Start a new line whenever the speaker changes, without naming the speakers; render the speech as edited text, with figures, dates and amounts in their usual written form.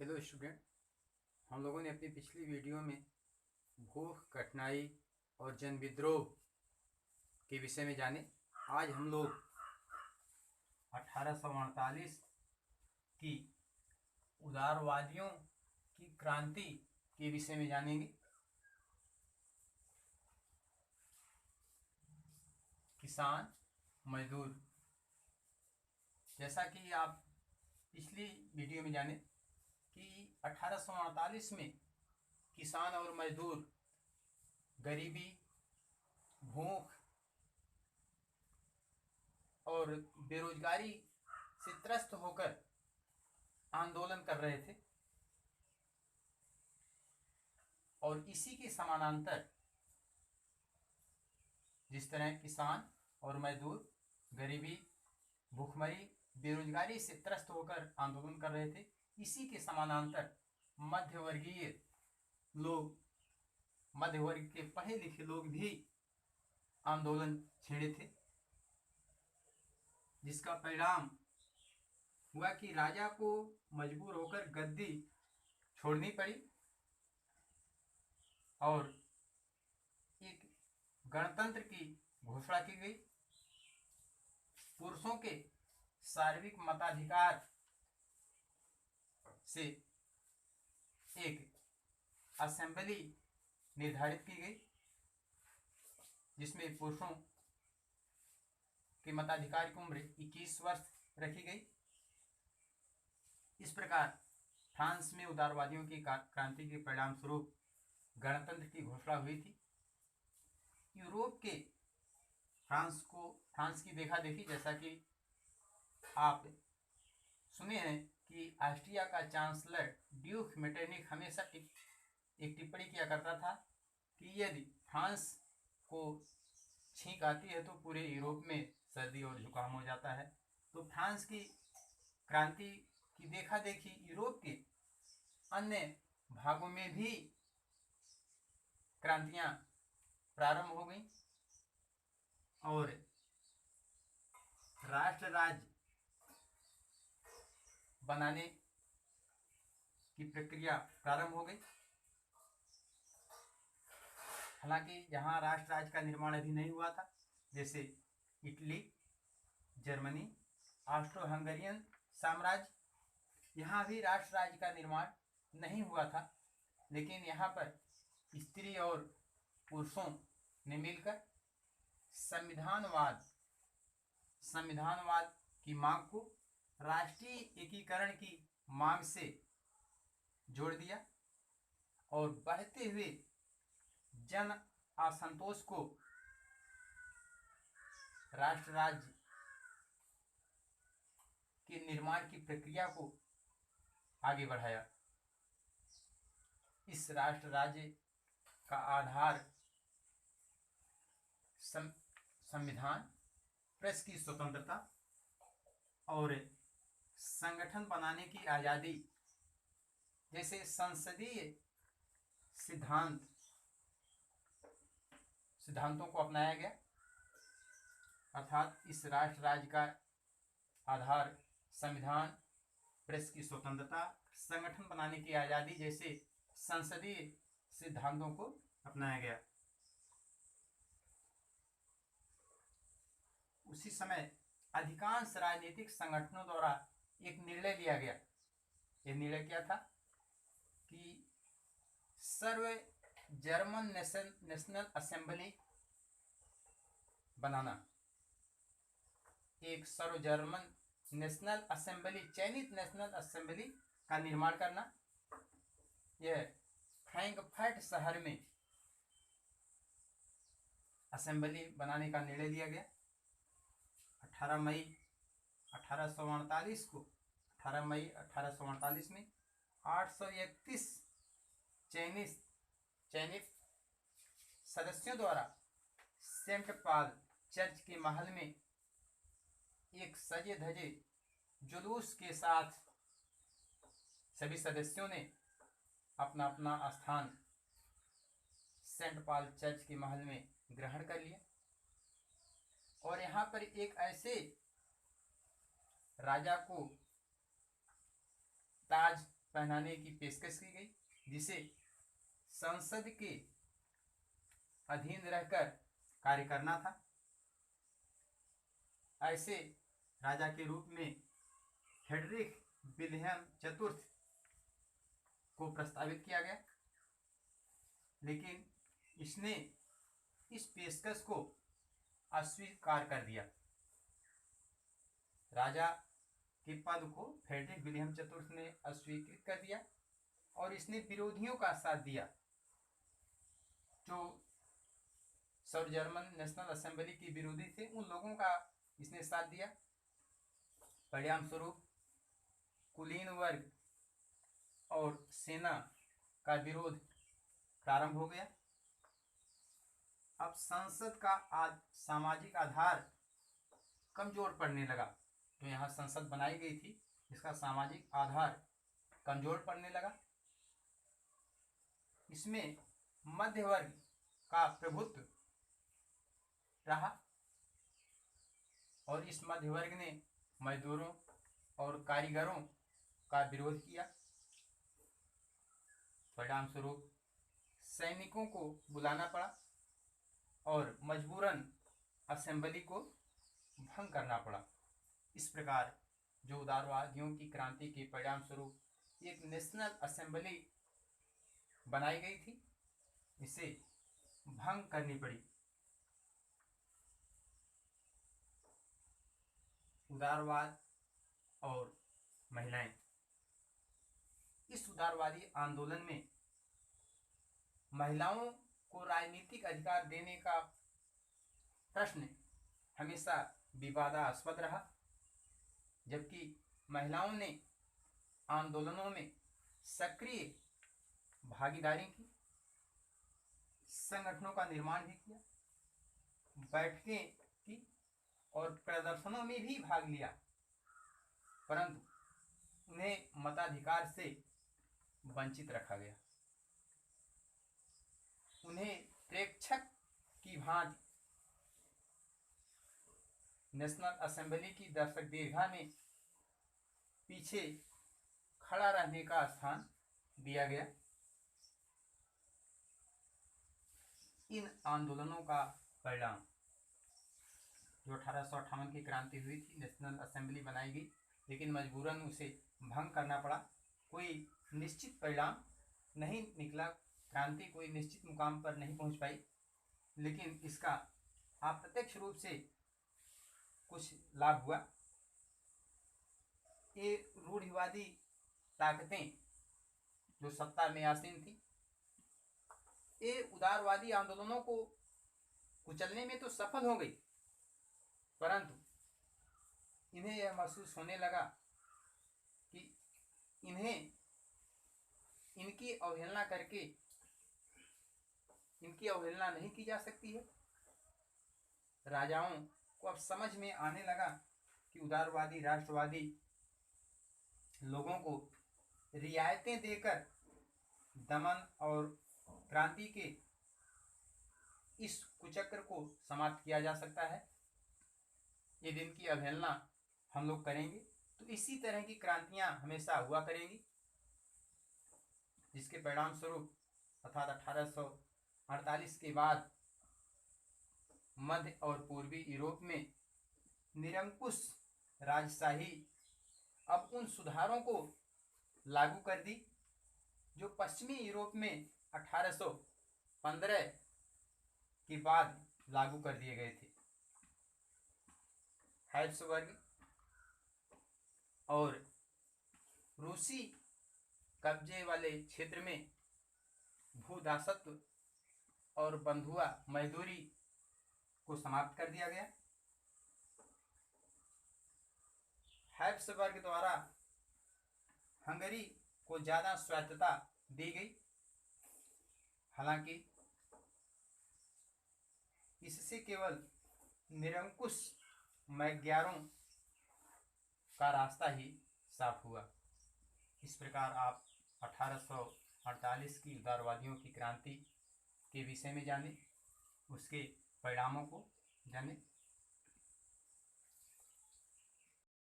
Hello student, हम लोगों ने अपनी पिछली वीडियो में भूख, कठिनाई और जन विद्रोह के विषय में जाने। आज हम लोग 1848 की उदारवादियों की क्रांति के विषय में जानेंगे। किसान मजदूर, जैसा कि आप पिछली वीडियो में जाने कि 1848 में किसान और मजदूर गरीबी, भूख और बेरोजगारी से त्रस्त होकर आंदोलन कर रहे थे और इसी के समानांतर जिस तरह किसान और मजदूर गरीबी, भूखमरी, बेरोजगारी से त्रस्त होकर आंदोलन कर रहे थे, इसी के समानांतर मध्यवर्गीय लोग, मध्य वर्ग के पढ़े लिखे लोग भी आंदोलन छेड़े थे, जिसका परिणाम हुआ कि राजा को मजबूर होकर गद्दी छोड़नी पड़ी और एक गणतंत्र की घोषणा की गई। पुरुषों के शारीरिक मताधिकार से एक असेंबली निर्धारित की गई, जिसमें पुरुषों के मताधिकार की उम्र 21 वर्ष रखी गई। इस प्रकार फ्रांस में उदारवादियों की क्रांति के परिणाम स्वरूप गणतंत्र की घोषणा हुई थी। यूरोप के फ्रांस की देखा देखी, जैसा कि आप सुने हैं कि ऑस्ट्रिया का चांसलर ड्यूक मेटरनिख हमेशा एक टिप्पणी किया करता था कि यदि फ्रांस को छींक आती है तो पूरे यूरोप में सर्दी और जुकाम हो जाता है। तो फ्रांस की क्रांति की देखा देखी यूरोप के अन्य भागों में भी क्रांतियां प्रारंभ हो गई और राष्ट्र राज्य बनाने की प्रक्रिया प्रारंभ हो गई। हालांकि जहां राष्ट्र राज्य का निर्माण अभी नहीं हुआ था, जैसे इटली, जर्मनी, ऑस्ट्रो हंगेरियन साम्राज्य, यहाँ भी राष्ट्र राज्य का निर्माण नहीं हुआ था, लेकिन यहाँ पर स्त्री और पुरुषों ने मिलकर संविधानवाद की मांग को राष्ट्रीय एकीकरण की मांग से जोड़ दिया और बढ़ते हुए जन असंतोष को राष्ट्र राज्य के निर्माण की प्रक्रिया को आगे बढ़ाया। इस राष्ट्र राज्य का आधार संविधान, प्रेस की स्वतंत्रता और संगठन बनाने की आजादी जैसे संसदीय सिद्धांतों को अपनाया गया। अर्थात इस राष्ट्र राज्य का आधार संविधान, प्रेस की स्वतंत्रता, संगठन बनाने की आजादी जैसे संसदीय सिद्धांतों को अपनाया गया। उसी समय अधिकांश राजनीतिक संगठनों द्वारा एक निर्णय लिया गया। यह निर्णय क्या था कि सर्व जर्मन नेशनल असेंबली बनाना, एक सर्व जर्मन नेशनल असेंबली, चयनित नेशनल असेंबली का निर्माण करना। यह फ्रैंकफर्ट शहर में असेंबली बनाने का निर्णय लिया गया। 18 मई 1848 में 831 चयनित सदस्यों द्वारा सेंट पॉल चर्च के महल में एक सजे धजे जुलूस के साथ सभी सदस्यों ने अपना अपना स्थान सेंट पॉल चर्च के महल में ग्रहण कर लिया और यहाँ पर एक ऐसे राजा को ताज पहनाने की पेशकश की गई, जिसे संसद के अधीन रहकर कार्य करना था। ऐसे राजा के रूप में फ्रेडरिक विलियम चतुर्थ को प्रस्तावित किया गया, लेकिन इसने इस पेशकश को अस्वीकार कर दिया। राजा के पद को फ्रेडरिक विलियम चतुर्थ ने अस्वीकृत कर दिया और इसने विरोधियों का साथ दिया, जो सब जर्मन नेशनल असेंबली के विरोधी थे, उन लोगों का इसने साथ दिया। परिणाम स्वरूप कुलीन वर्ग और सेना का विरोध प्रारंभ हो गया। अब संसद का सामाजिक आधार कमजोर पड़ने लगा। जो यहाँ संसद बनाई गई थी, इसका सामाजिक आधार कमजोर पड़ने लगा। इसमें मध्य वर्ग का प्रभुत्व रहा और इस मध्य वर्ग ने मजदूरों और कारीगरों का विरोध किया। परिणाम स्वरूप सैनिकों को बुलाना पड़ा और मजबूरन असेंबली को भंग करना पड़ा। इस प्रकार जो उदारवादियों की क्रांति के परिणाम स्वरूप एक नेशनल असेंबली बनाई गई थी, इसे भंग करनी पड़ी। उदारवाद और महिलाएं। इस उदारवादी आंदोलन में महिलाओं को राजनीतिक अधिकार देने का प्रश्न हमेशा विवादास्पद रहा, जबकि महिलाओं ने आंदोलनों में सक्रिय भागीदारी की, संगठनों का निर्माण भी किया, बैठकें की और प्रदर्शनों में भी भाग लिया, परंतु उन्हें मताधिकार से वंचित रखा गया। उन्हें प्रेक्षक की भांति नेशनल असेंबली की दर्शक दीर्घा में पीछे खड़ा रहने का स्थान दिया गया। इन आंदोलनों का परिणाम जो 1858 की क्रांति हुई थी, नेशनल असेंबली बनाई गई, लेकिन मजबूरन उसे भंग करना पड़ा। कोई निश्चित परिणाम नहीं निकला, क्रांति कोई निश्चित मुकाम पर नहीं पहुंच पाई, लेकिन इसका अप्रत्यक्ष रूप से कुछ लाभ हुआ। ये रूढ़िवादी ताकतें जो सत्ता में आसीन थी, ये उदारवादी आंदोलनों को कुचलने में तो सफल हो गई, परंतु इन्हें यह महसूस होने लगा कि इन्हें इनकी अवहेलना करके इनकी अवहेलना नहीं की जा सकती है। राजाओं को अब समझ में आने लगा कि उदारवादी राष्ट्रवादी लोगों को रियायतें देकर दमन और क्रांति के इस कुचक्र को समाप्त किया जा सकता है। यदि इनकी अवहेलना हम लोग करेंगे तो इसी तरह की क्रांतियां हमेशा हुआ करेंगी, जिसके परिणाम स्वरूप अर्थात 1848 के बाद मध्य और पूर्वी यूरोप में निरंकुश राजशाही अब उन सुधारों को लागू कर दी जो पश्चिमी यूरोप में 1815 के बाद लागू कर दिए गए थे। हैब्सबर्ग और रूसी कब्जे वाले क्षेत्र में भूदासत्व और बंधुआ मजदूरी को समाप्त कर दिया गया। हैब्सबर्ग द्वारा हंगरी को ज़्यादा स्वायत्तता दी गई, हालांकि इससे केवल निरंकुश मैग्यारों का रास्ता ही साफ हुआ। इस प्रकार आप 1848 की उदारवादियों की क्रांति के विषय में जाने, उसके परिणामों को जाने।